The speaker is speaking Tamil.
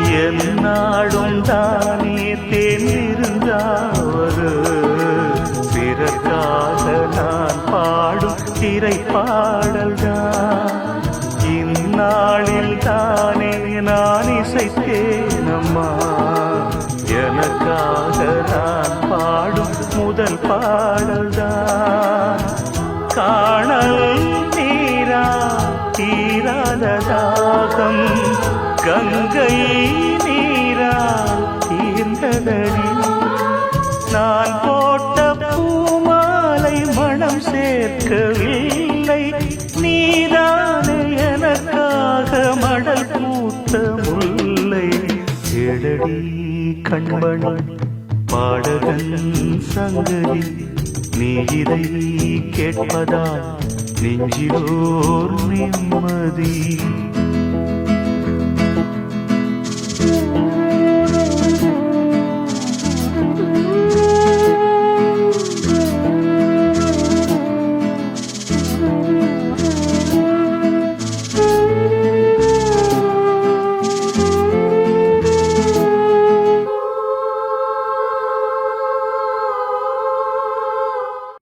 என்னாடும் தானே தேர்ந்திருந்தாவது பிறக்காக நான் பாடும் திரைப்பாடல்தான். இந்நாளில் தானே நான் இசைத்தேனம்மா எனக்காக நான் பாடும் முதல் பாடல்தான். காணல் நீரா தீராத தாகம் கங்கை நீரா தீர்ந்ததடி. நான் போட்ட பூமாலை மனம் சேர்க்கவில்லை, நீதானே எனக்காக மடல் பூத்த முல்லை. எழடி கண்மணி பாடகன் சங்கதி, நீ இதை கேட்பதா நெஞ்சிலோர் நிம்மதி.